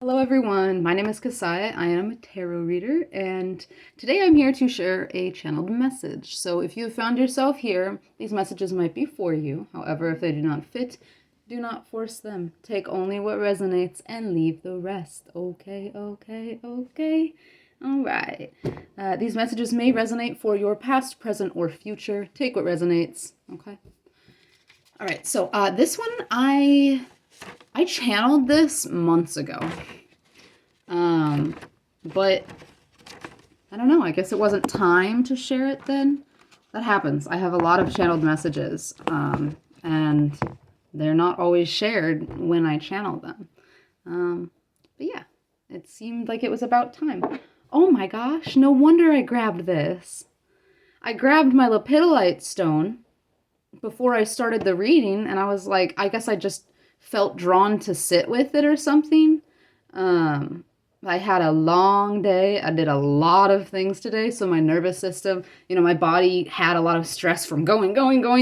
Hello everyone, my name is Kasaya. I am a tarot reader, and today I'm here to share a channeled message. So if you have found yourself here, these messages might be for you. However, if they do not fit, do not force them. Take only what resonates and leave the rest. Okay, okay, okay. All right. These messages may resonate for your past, present, or future. Take what resonates. Okay. All right. So this one, I channeled this months ago. But I don't know, I guess it wasn't time to share it then. That happens. I have a lot of channeled messages, and they're not always shared when I channel them. But yeah, it seemed like it was about time. Oh my gosh, no wonder I grabbed this. I grabbed my lepidolite stone before I started the reading, and I was like, I guess I just felt drawn to sit with it or something. I had a long day. I did a lot of things today, so my nervous system, my body had a lot of stress from going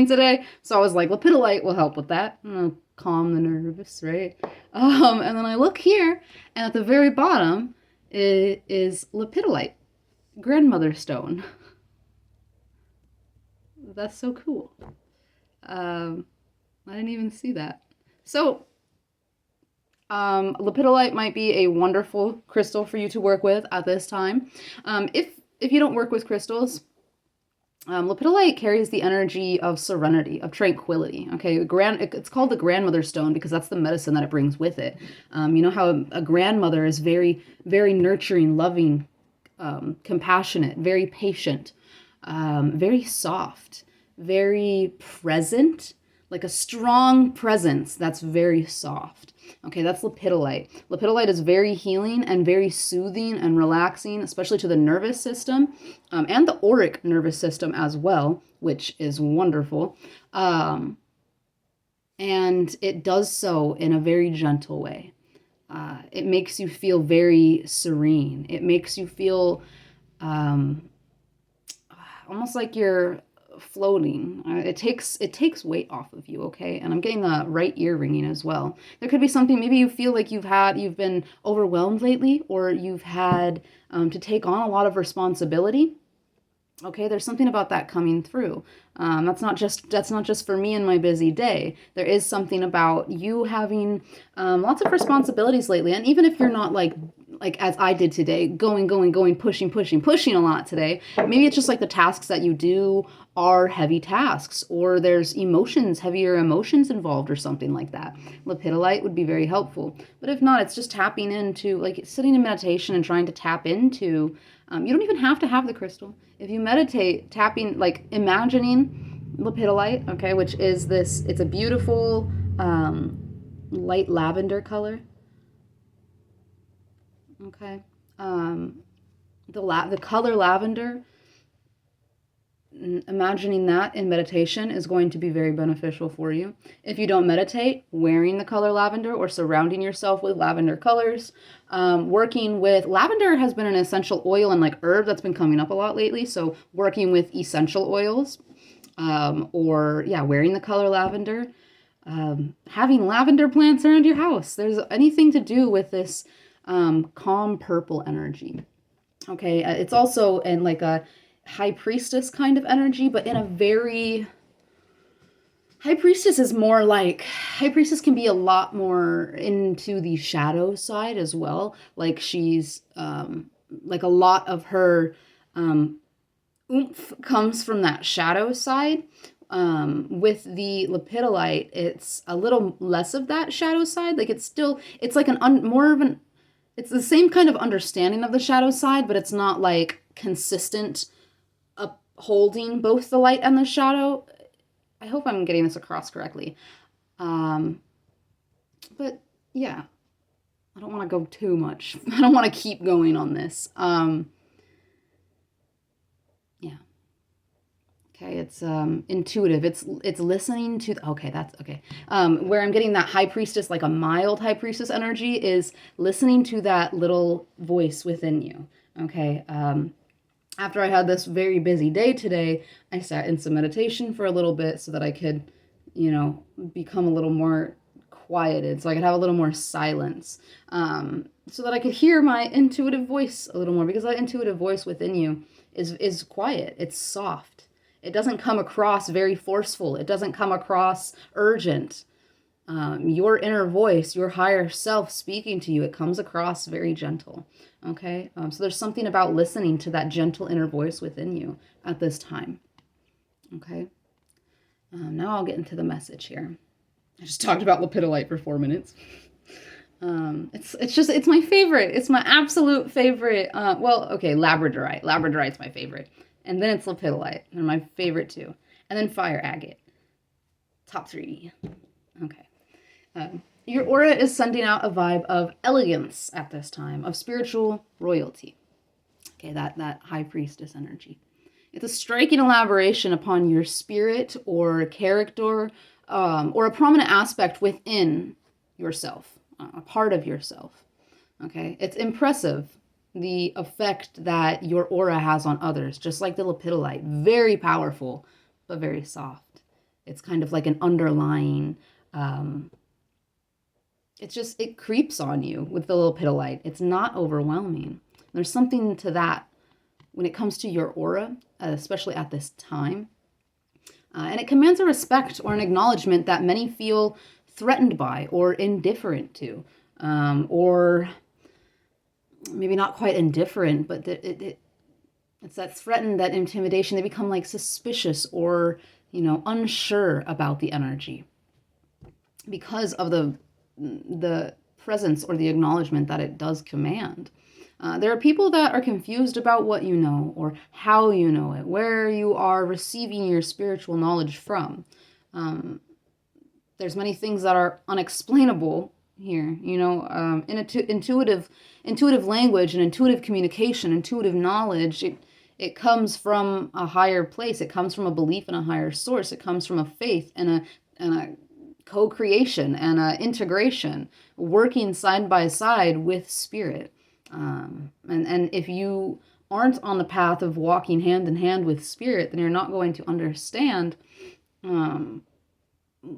today. So I was like, lepidolite will help with that. Calm the nervous, right? And then I look here, and at the very bottom is lepidolite, grandmother stone. That's so cool. I didn't even see that. So, lepidolite might be a wonderful crystal for you to work with at this time. If you don't work with crystals, lepidolite carries the energy of serenity, of tranquility. Okay, it's called the grandmother stone because that's the medicine that it brings with it. You know how a grandmother is very, very nurturing, loving, compassionate, very patient, very soft, very present, like a strong presence that's very soft. Okay, that's lepidolite. Lepidolite is very healing and very soothing and relaxing, especially to the nervous system, and the auric nervous system as well, which is wonderful. And it does so in a very gentle way. It makes you feel very serene. It makes you feel almost like you're floating. It takes weight off of you, okay? And I'm getting the right ear ringing as well. There could be something, maybe you feel like you've been overwhelmed lately, or you've had to take on a lot of responsibility. Okay, there's something about that coming through. That's not just for me in my busy day. There is something about you having lots of responsibilities lately, and even if you're not like as I did today, going, pushing a lot today. Maybe it's just like the tasks that you do are heavy tasks, or there's heavier emotions involved, or something like that. Lepidolite would be very helpful. But if not, it's just tapping into, like sitting in meditation and trying to tap into. You don't even have to have the crystal. If you meditate, tapping, like imagining lepidolite, okay, which is this, it's a beautiful light lavender color. Okay. Um, the color lavender, imagining that in meditation is going to be very beneficial for you. If you don't meditate, wearing the color lavender or surrounding yourself with lavender colors, working with lavender has been an essential oil and like herb that's been coming up a lot lately. So working with essential oils, or yeah, wearing the color lavender, having lavender plants around your house. There's anything to do with this calm purple energy. Okay, it's also in like a high priestess kind of energy, but in a very high priestess is more like high priestess can be a lot more into the shadow side as well. Like she's like a lot of her oomph comes from that shadow side. With the lepidolite, it's a little less of that shadow side. Like it's like more of an, it's the same kind of understanding of the shadow side, but it's not like consistent upholding both the light and the shadow. I hope I'm getting this across correctly. But yeah, I don't want to go too much. I don't want to keep going on this. Yeah. Okay, it's intuitive. It's listening to. Okay, that's okay. Where I'm getting that high priestess, like a mild high priestess energy, is listening to that little voice within you. Okay. After I had this very busy day today, I sat in some meditation for a little bit so that I could, become a little more quieted, so I could have a little more silence, so that I could hear my intuitive voice a little more, because that intuitive voice within you is quiet. It's soft. It doesn't come across very forceful. It doesn't come across urgent. Your inner voice, your higher self speaking to you, it comes across very gentle. Okay? So there's something about listening to that gentle inner voice within you at this time. Okay? Now I'll get into the message here. I just talked about lepidolite for 4 minutes. It's my favorite. It's my absolute favorite. Labradorite. Labradorite's my favorite. And then it's lepidolite. They're my favorite too. And then fire agate. Top 3. Okay. Your aura is sending out a vibe of elegance at this time, of spiritual royalty. Okay, that high priestess energy. It's a striking elaboration upon your spirit or character, or a prominent aspect within yourself, a part of yourself. Okay, it's impressive, the effect that your aura has on others, just like the lepidolite. Very powerful, but very soft. It's kind of like an underlying, it creeps on you with the lepidolite. It's not overwhelming. There's something to that when it comes to your aura, especially at this time. And it commands a respect or an acknowledgement that many feel threatened by or indifferent to, or maybe not quite indifferent, but it's that threatened, that intimidation. They become like suspicious or, unsure about the energy because of the presence or the acknowledgement that it does command. There are people that are confused about what you know or how you know it, where you are receiving your spiritual knowledge from. There's many things that are unexplainable here, intuitive language and intuitive communication, intuitive knowledge. It comes from a higher place. It comes from a belief in a higher source. It comes from a faith and a co-creation and a integration, working side by side with spirit. And if you aren't on the path of walking hand in hand with spirit, then you're not going to understand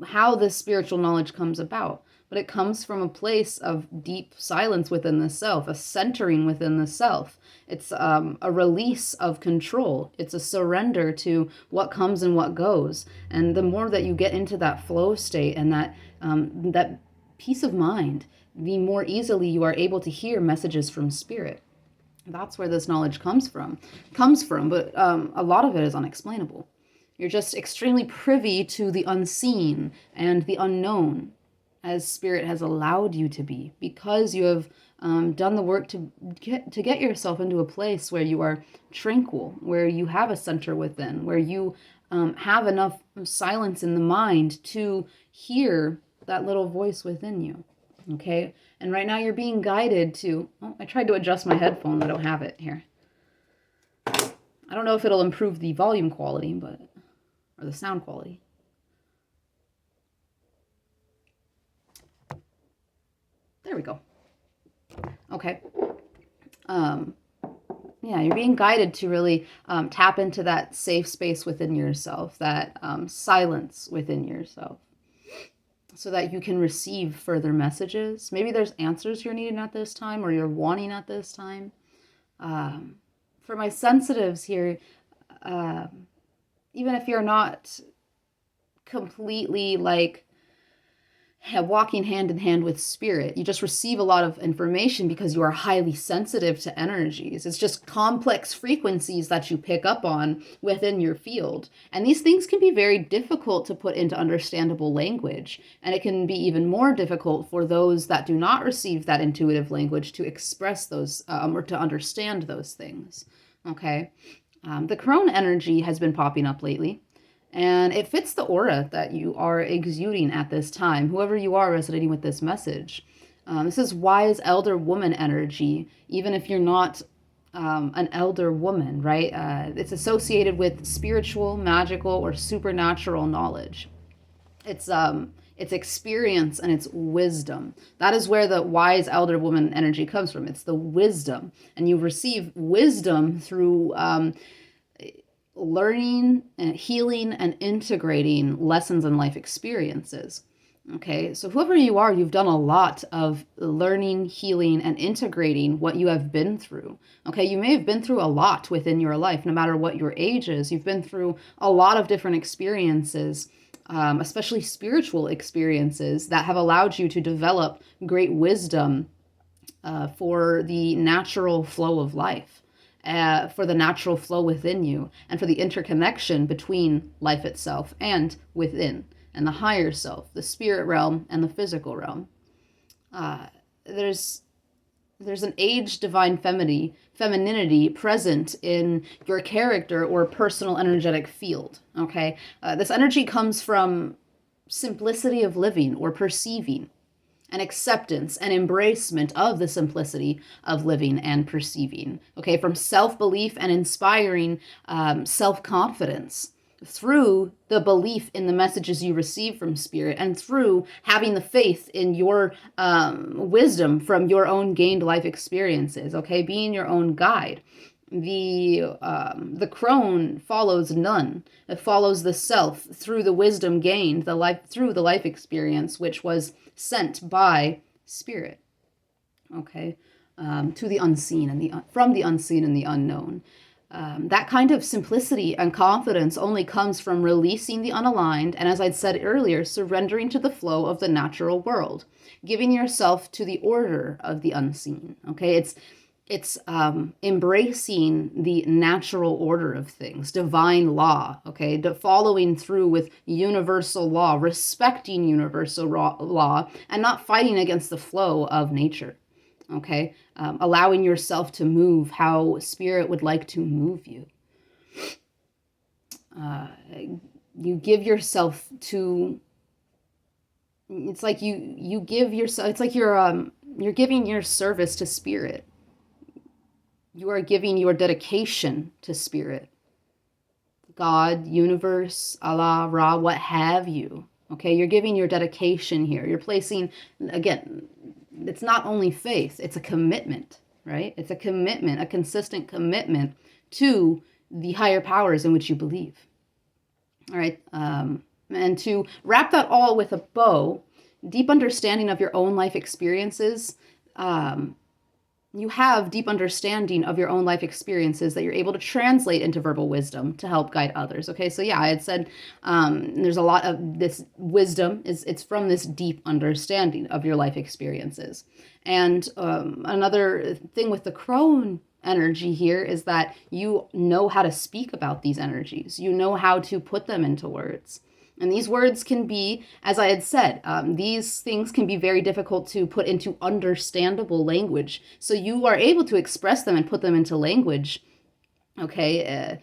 how this spiritual knowledge comes about. But it comes from a place of deep silence within the self, a centering within the self. It's a release of control. It's a surrender to what comes and what goes. And the more that you get into that flow state and that peace of mind, the more easily you are able to hear messages from spirit. That's where this knowledge comes from. But a lot of it is unexplainable. You're just extremely privy to the unseen and the unknown, as spirit has allowed you to be, because you have done the work to get yourself into a place where you are tranquil, where you have a center within, where you have enough silence in the mind to hear that little voice within you. Okay, and right now you're being guided to, I tried to adjust my headphone, I don't have it here. I don't know if it'll improve the volume quality, or the sound quality. There we go. Okay. You're being guided to really tap into that safe space within yourself, that silence within yourself, so that you can receive further messages. Maybe there's answers you're needing at this time or you're wanting at this time. For my sensitives here, even if you're not completely walking hand in hand with spirit, you just receive a lot of information because you are highly sensitive to energies. It's just complex frequencies that you pick up on within your field. And these things can be very difficult to put into understandable language. And it can be even more difficult for those that do not receive that intuitive language to express those or to understand those things. Okay. The crone energy has been popping up lately. And it fits the aura that you are exuding at this time, whoever you are resonating with this message. This is wise elder woman energy, even if you're not an elder woman, right? It's associated with spiritual, magical, or supernatural knowledge. It's experience and it's wisdom. That is where the wise elder woman energy comes from. It's the wisdom. And you receive wisdom through learning and healing and integrating lessons and life experiences. Okay, so whoever you are, you've done a lot of learning, healing, and integrating what you have been through. Okay, you may have been through a lot within your life, no matter what your age is. You've been through a lot of different experiences, especially spiritual experiences that have allowed you to develop great wisdom for the natural flow of life. For the natural flow within you, and for the interconnection between life itself and within, and the higher self, the spirit realm, and the physical realm. Uh, there's an age divine femininity present in your character or personal energetic field. Okay, this energy comes from simplicity of living or perceiving, and acceptance and embracement of the simplicity of living and perceiving. Okay, from self-belief and inspiring self-confidence through the belief in the messages you receive from spirit, and through having the faith in your wisdom from your own gained life experiences. Okay, being your own guide. The crone follows none. It follows the self through the wisdom gained, the life through the life experience, which was sent by spirit. Okay, to the unseen and from the unseen and the unknown. That kind of simplicity and confidence only comes from releasing the unaligned, and as I'd said earlier, surrendering to the flow of the natural world, giving yourself to the order of the unseen. Okay, it's embracing the natural order of things, divine law, okay, following through with universal law, respecting universal law, and not fighting against the flow of nature, okay, allowing yourself to move how spirit would like to move you. You give yourself to, it's like you give yourself, it's like you're giving your service to spirit. You are giving your dedication to spirit, God, universe, Allah, Ra, what have you. Okay, you're giving your dedication here. You're placing, again, it's not only faith, it's a commitment, right? It's a commitment, a consistent commitment to the higher powers in which you believe. All right, and to wrap that all with a bow, deep understanding of your own life experiences, you have deep understanding of your own life experiences that you're able to translate into verbal wisdom to help guide others. Okay, so yeah, I had said there's a lot of this wisdom, it's from this deep understanding of your life experiences. And another thing with the crone energy here is that you know how to speak about these energies. You know how to put them into words. And these words can be, as I had said, these things can be very difficult to put into understandable language. So you are able to express them and put them into language, okay,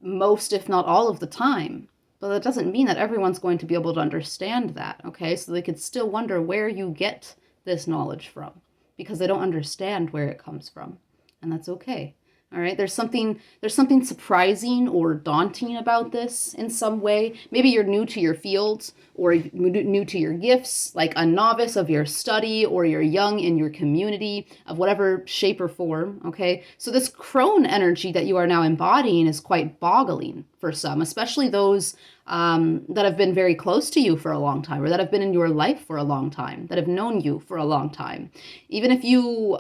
most, if not all of the time. But that doesn't mean that everyone's going to be able to understand that, okay? So they could still wonder where you get this knowledge from, because they don't understand where it comes from. And that's okay. All right, there's something surprising or daunting about this in some way. Maybe you're new to your field or new to your gifts, like a novice of your study, or you're young in your community of whatever shape or form, okay? So this crone energy that you are now embodying is quite boggling for some, especially those that have been very close to you for a long time, or that have been in your life for a long time, that have known you for a long time. Even if you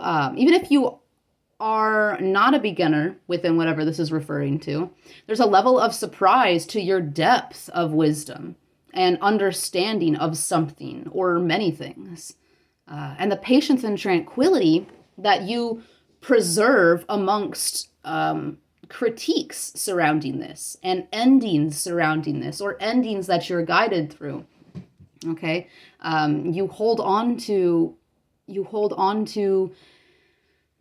are not a beginner within whatever this is referring to, there's a level of surprise to your depth of wisdom and understanding of something or many things. And the patience and tranquility that you preserve amongst critiques surrounding this, and endings surrounding this, or endings that you're guided through. Okay, you hold on to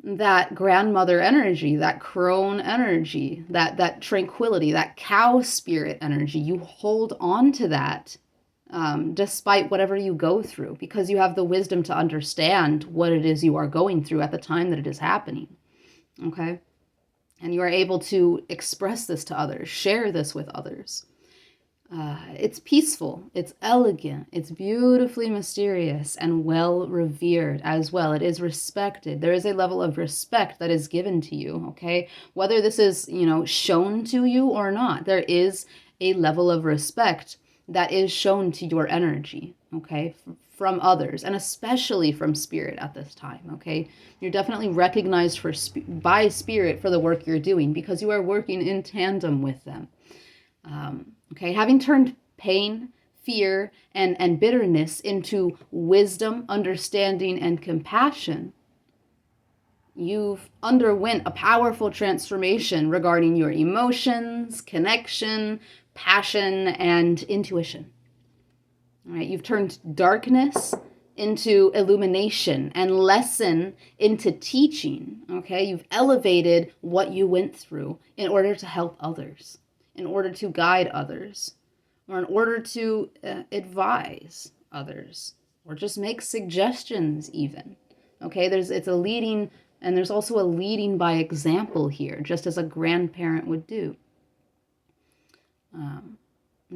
that grandmother energy, that crone energy, that tranquility, that cow spirit energy. You hold on to that despite whatever you go through, because you have the wisdom to understand what it is you are going through at the time that it is happening. Okay? And you are able to express this to others, share this with others. It's peaceful, it's elegant, it's beautifully mysterious and well revered as well. It is respected. There is a level of respect that is given to you, okay? Whether this is, shown to you or not, there is a level of respect that is shown to your energy, okay, from others, and especially from spirit at this time, okay? You're definitely recognized by spirit for the work you're doing because you are working in tandem with them. Okay, having turned pain, fear, and bitterness into wisdom, understanding, and compassion, you've underwent a powerful transformation regarding your emotions, connection, passion, and intuition. All right, you've turned darkness into illumination and lesson into teaching. Okay, you've elevated what you went through in order to help others, in order to guide others, or in order to advise others, or just make suggestions even. Okay, it's a leading, and there's also a leading by example here, just as a grandparent would do.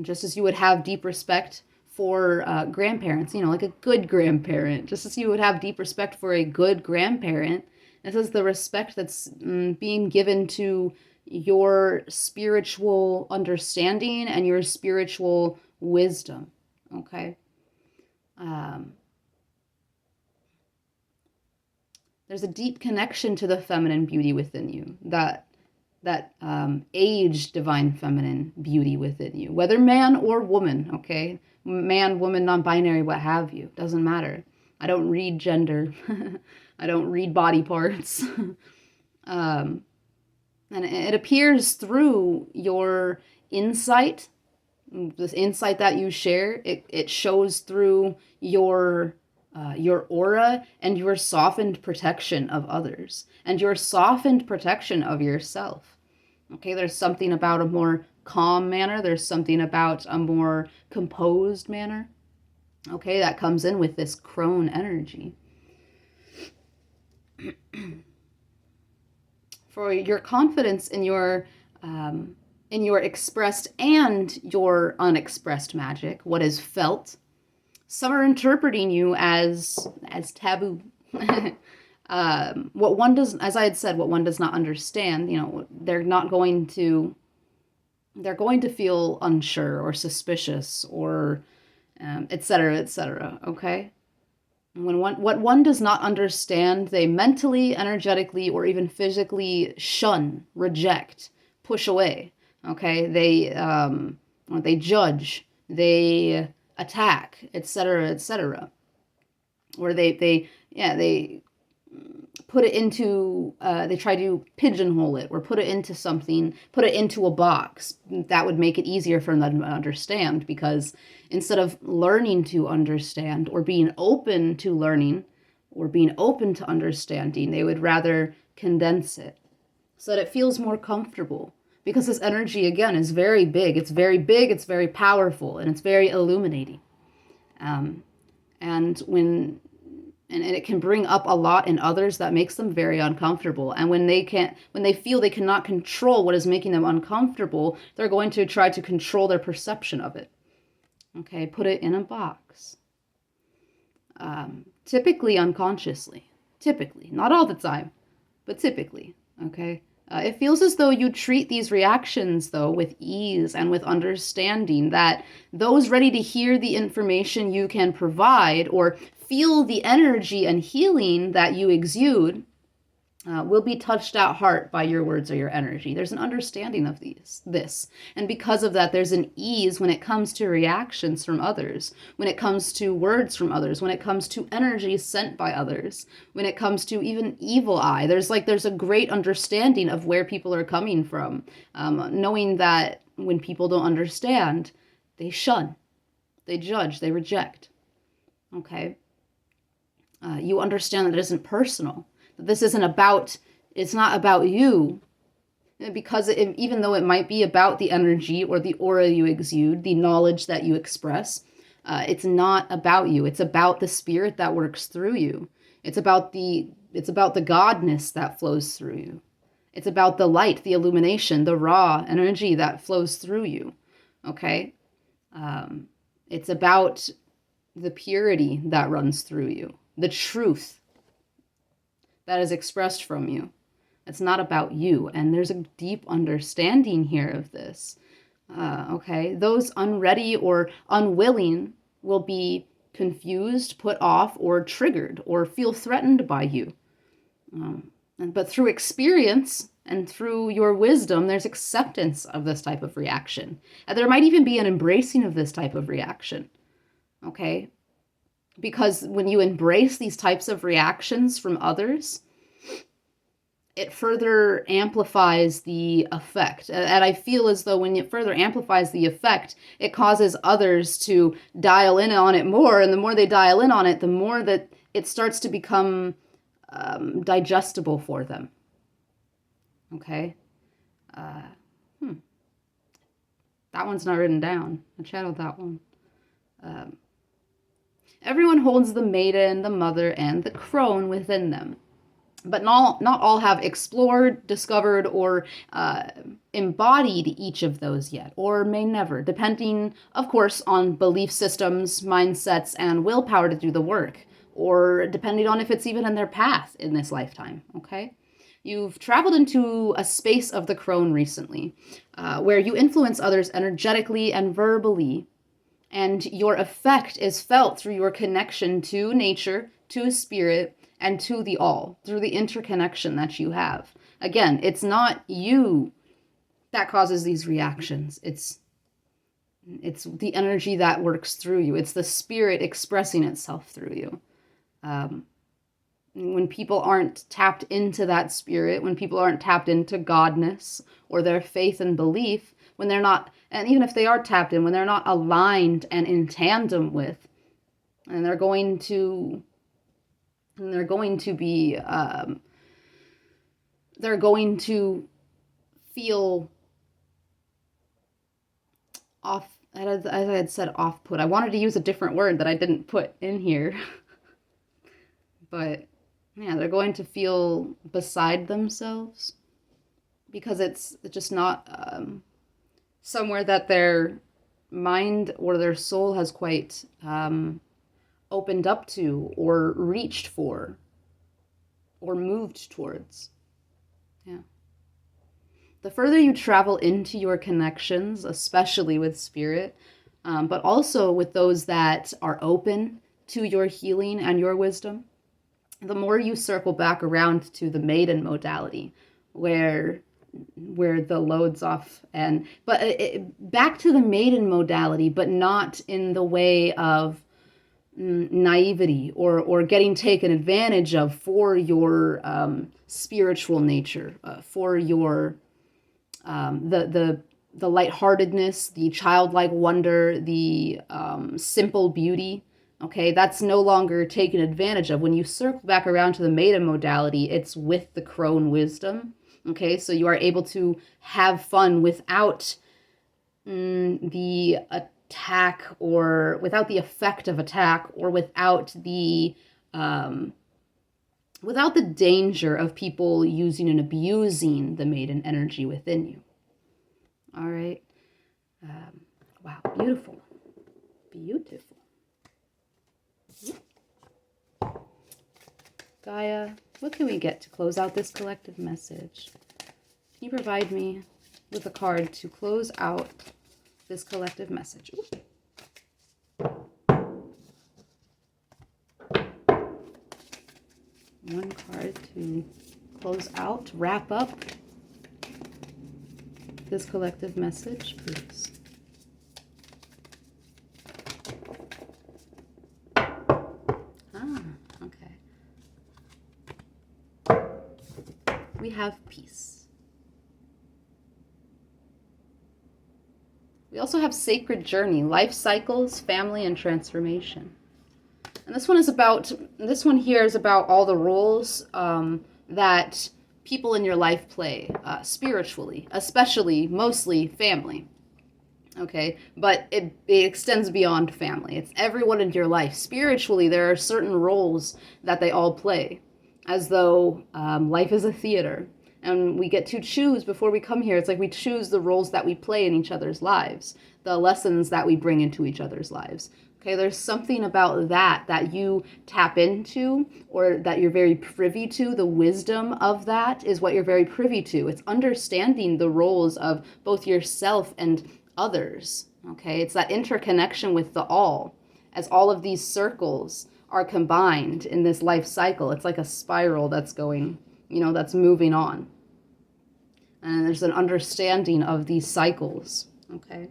Just as you would have deep respect for grandparents, like a good grandparent, just as you would have deep respect for a good grandparent, this is the respect that's being given to your spiritual understanding and your spiritual wisdom, okay? There's a deep connection to the feminine beauty within you, that age divine feminine beauty within you, whether man or woman, okay? Man, woman, non-binary, what have you, doesn't matter. I don't read gender. I don't read body parts. And it appears through your insight, this insight that you share. It shows through your aura and your softened protection of others and your softened protection of yourself. Okay, there's something about a more calm manner. There's something about a more composed manner. Okay, that comes in with this crone energy. For your confidence in your expressed and your unexpressed magic, what is felt, some are interpreting you as taboo. What one does, as I had said, what one does not understand, they're going to feel unsure or suspicious or etc., etc. Okay. What one does not understand, they mentally, energetically, or even physically shun, reject, push away. Okay, they judge, they attack, etc., etc. Or they put it into, they try to pigeonhole it or put it into something, put it into a box. That would make it easier for them to understand, because instead of learning to understand or being open to learning or being open to understanding, they would rather condense it so that it feels more comfortable. Because this energy, again, is very big. It's very big, it's very powerful, and it's very illuminating. And it can bring up a lot in others that makes them very uncomfortable. And when they feel they cannot control what is making them uncomfortable, they're going to try to control their perception of it. Okay, put it in a box. Typically unconsciously. Typically, not all the time, but typically, okay? It feels as though you treat these reactions, though, with ease and with understanding, that those ready to hear the information you can provide or feel the energy and healing that you exude will be touched at heart by your words or your energy. There's an understanding of this. And because of that, there's an ease when it comes to reactions from others, when it comes to words from others, when it comes to energy sent by others, when it comes to even evil eye. There's a great understanding of where people are coming from, knowing that when people don't understand, they shun, they judge, they reject. Okay? You understand that it isn't personal. This isn't about, it's not about you, because even though it might be about the energy or the aura you exude, the knowledge that you express, it's not about you. It's about the spirit that works through you. It's about the godness that flows through you. It's about the light, the illumination, the raw energy that flows through you. Okay? It's about the purity that runs through you, the truth that is expressed from you. It's not about you. And there's a deep understanding here of this. Okay. Those unready or unwilling will be confused, put off, or triggered, or feel threatened by you. But through experience and through your wisdom, there's acceptance of this type of reaction. And there might even be an embracing of this type of reaction. Okay? Because when you embrace these types of reactions from others, it further amplifies the effect. And I feel as though when it further amplifies the effect, it causes others to dial in on it more. And the more they dial in on it, the more that it starts to become digestible for them. Okay? That one's not written down. I channeled that one. Everyone holds the maiden, the mother, and the crone within them. But not all have explored, discovered, or embodied each of those yet, or may never, depending, of course, on belief systems, mindsets, and willpower to do the work, or depending on if it's even in their path in this lifetime, okay? You've traveled into a space of the crone recently, where you influence others energetically and verbally, and your effect is felt through your connection to nature, to spirit, and to the all, through the interconnection that you have. Again, it's not you that causes these reactions. It's the energy that works through you. It's the spirit expressing itself through you. When people aren't tapped into that spirit, when people aren't tapped into godness or their faith and belief, when they're not, and even if they are tapped in, when they're not aligned and in tandem with, and they're going to be, they're going to feel off, as I had said, off-put. I wanted to use a different word that I didn't put in here. But, yeah, they're going to feel beside themselves because it's just not somewhere that their mind or their soul has quite opened up to or reached for or moved towards. Yeah. The further you travel into your connections, especially with spirit, but also with those that are open to your healing and your wisdom, the more you circle back around to the maiden modality, where the load's off, back to the maiden modality, but not in the way of naivety or getting taken advantage of for your spiritual nature, for your the lightheartedness, the childlike wonder, the simple beauty. Okay, that's no longer taken advantage of. When you circle back around to the maiden modality, it's with the crone wisdom. Okay, so you are able to have fun without the attack or without the effect of attack or without the danger of people using and abusing the maiden energy within you. All right. Wow, beautiful. Beautiful. Gaia, what can we get to close out this collective message? Can you provide me with a card to close out this collective message? One card to close out, wrap up this collective message, please. We have peace. We also have sacred journey, life cycles, family, and transformation. And this one here is about all the roles that people in your life play spiritually, especially, mostly family. Okay, but it extends beyond family. It's everyone in your life. Spiritually, there are certain roles that they all play, as though life is a theater and we get to choose before we come here. It's like we choose the roles that we play in each other's lives, the lessons that we bring into each other's lives. Okay, there's something about that you tap into or that you're very privy to. The wisdom of that is what you're very privy to. It's understanding the roles of both yourself and others. Okay, it's that interconnection with the all. as all of these circles are combined in this life cycle. It's like a spiral that's going, that's moving on. And there's an understanding of these cycles, okay?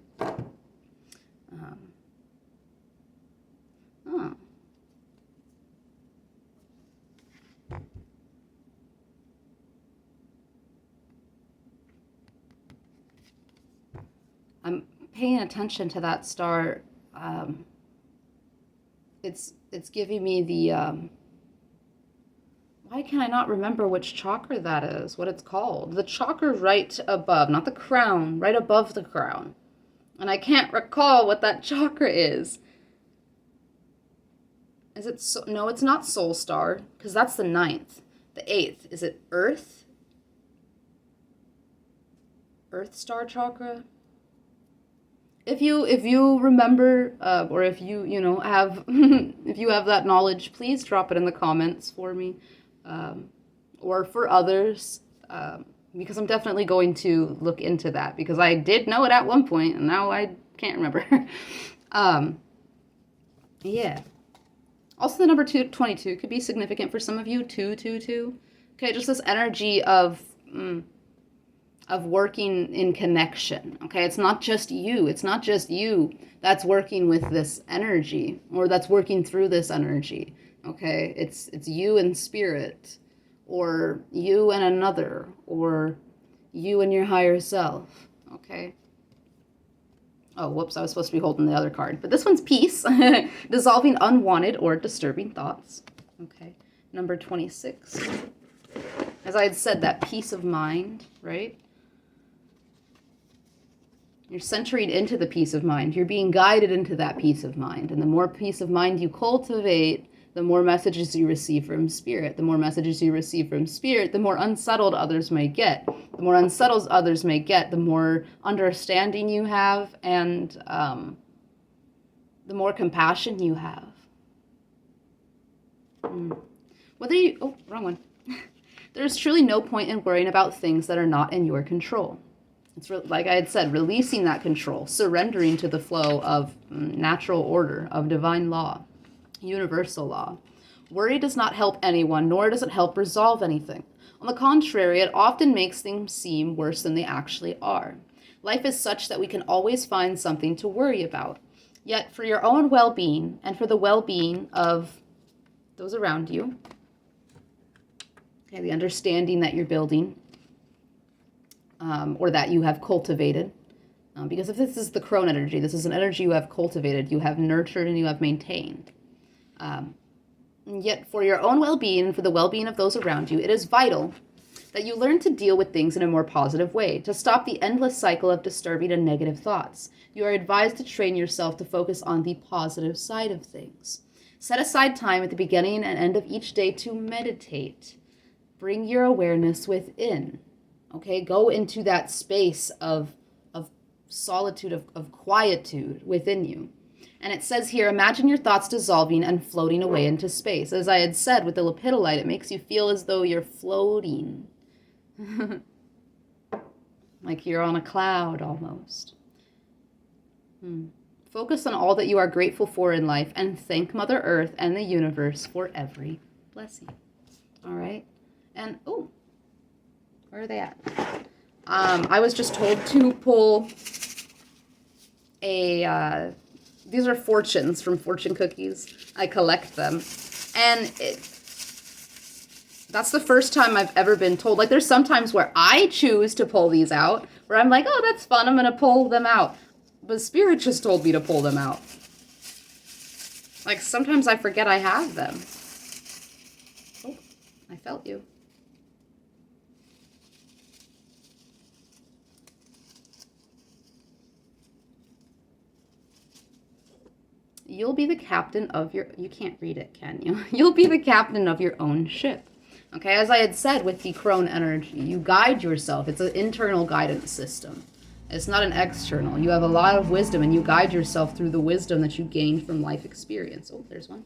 Oh. I'm paying attention to that star. It's giving me the why can I not remember which chakra that is, what it's called? The chakra right above, not the crown, right above the crown. And I can't recall what that chakra is. Is it no, it's not soul star, because that's the 9th. The 8th, is it earth? Earth star chakra? If you remember, or if you have if you have that knowledge, please drop it in the comments for me, or for others, because I'm definitely going to look into that, because I did know it at one point and now I can't remember. Yeah. Also, the number 22 could be significant for some of you. 222. Okay, just this energy of working in connection. Okay, it's not just you. It's not just you that's working with this energy, or that's working through this energy. Okay, it's you and spirit, or you and another, or you and your higher self. Okay. Oh, whoops, I was supposed to be holding the other card. But this one's peace. Dissolving unwanted or disturbing thoughts. Okay. Number 26. As I had said, that peace of mind, right? You're centering into the peace of mind. You're being guided into that peace of mind. And the more peace of mind you cultivate, the more messages you receive from spirit. The more messages you receive from spirit, the more unsettled others may get. The more unsettled others may get, the more understanding you have, and the more compassion you have. Wrong one. There's truly no point in worrying about things that are not in your control. It's like I had said, releasing that control, surrendering to the flow of natural order, of divine law, universal law. Worry does not help anyone, nor does it help resolve anything. On the contrary, it often makes things seem worse than they actually are. Life is such that we can always find something to worry about. Yet, for your own well-being and for the well-being of those around you, okay, the understanding that you're building, or that you have cultivated, because if this is the crone energy, this is an energy you have cultivated, you have nurtured, and you have maintained. Yet for your own well-being and for the well-being of those around you, it is vital that you learn to deal with things in a more positive way, to stop the endless cycle of disturbing and negative thoughts. You are advised to train yourself to focus on the positive side of things. Set aside time at the beginning and end of each day to meditate. Bring your awareness within. Okay, go into that space of solitude, of quietude within you. And it says here, imagine your thoughts dissolving and floating away into space. As I had said with the lepidolite, it makes you feel as though you're floating. Like you're on a cloud almost. Focus on all that you are grateful for in life and thank Mother Earth and the universe for every blessing. All right? And, where are they at? I was just told to pull these are fortunes from fortune cookies. I collect them. And that's the first time I've ever been told. Like, there's sometimes where I choose to pull these out, where I'm like, oh, that's fun, I'm going to pull them out. But Spirit just told me to pull them out. Like, sometimes I forget I have them. Oh, I felt you. You'll be the captain of you can't read it, can you? You'll be the captain of your own ship. Okay, as I had said with the crone energy, you guide yourself. It's an internal guidance system. It's not an external. You have a lot of wisdom, and you guide yourself through the wisdom that you gained from life experience. Oh, there's one.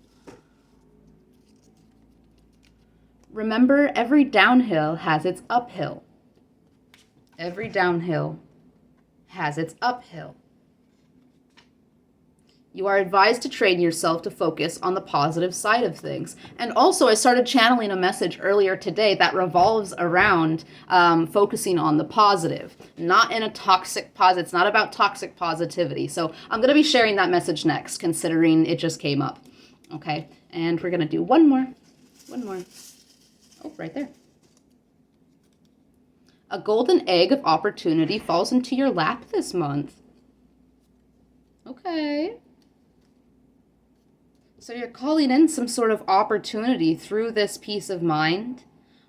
Remember, every downhill has its uphill. Every downhill has its uphill. You are advised to train yourself to focus on the positive side of things. And also, I started channeling a message earlier today that revolves around focusing on the positive, not in a toxic positive. It's not about toxic positivity. So I'm going to be sharing that message next, considering it just came up. Okay, and we're going to do one more. One more. Oh, right there. A golden egg of opportunity falls into your lap this month. Okay. So you're calling in some sort of opportunity through this peace of mind,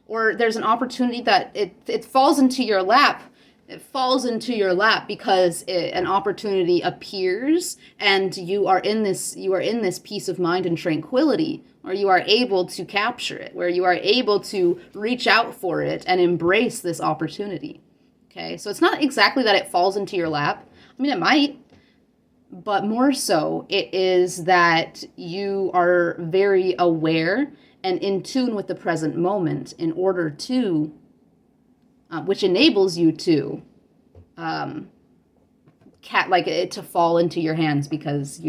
or there's an opportunity that it falls into your lap. It falls into your lap because an opportunity appears, and you are in this peace of mind and tranquility, where you are able to capture it, where you are able to reach out for it and embrace this opportunity. Okay, so it's not exactly that it falls into your lap. I mean, it might. But more so, it is that you are very aware and in tune with the present moment in order to, which enables you to, like it to fall into your hands because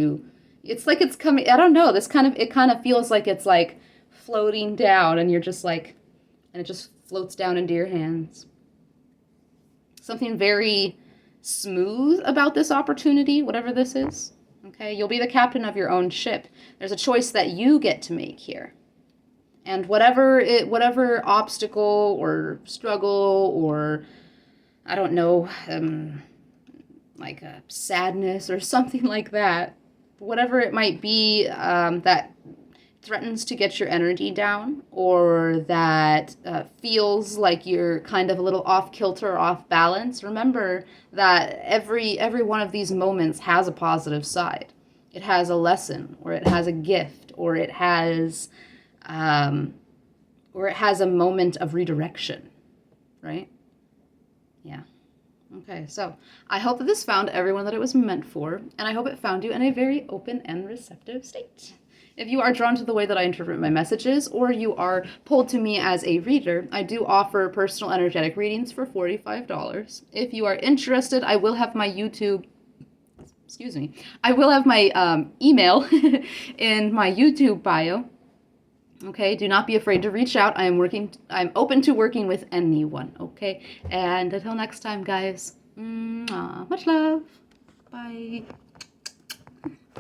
it's like it's coming. I don't know. It kind of feels like it's like floating down, and you're just like, and it just floats down into your hands. Something very smooth about this opportunity, whatever this is. Okay, you'll be the captain of your own ship. There's a choice that you get to make here. And whatever obstacle or struggle or, I don't know, like a sadness or something like that, whatever it might be that threatens to get your energy down, or that feels like you're kind of a little off kilter or off balance, remember that every one of these moments has a positive side. It has a lesson, or it has a gift, or it has a moment of redirection, right? Yeah. Okay, so I hope that this found everyone that it was meant for, and I hope it found you in a very open and receptive state. If you are drawn to the way that I interpret my messages, or you are pulled to me as a reader, I do offer personal energetic readings for $45. If you are interested, I will have my I will have my email in my YouTube bio. Okay, do not be afraid to reach out. I'm open to working with anyone, okay? And until next time, guys, much love. Bye.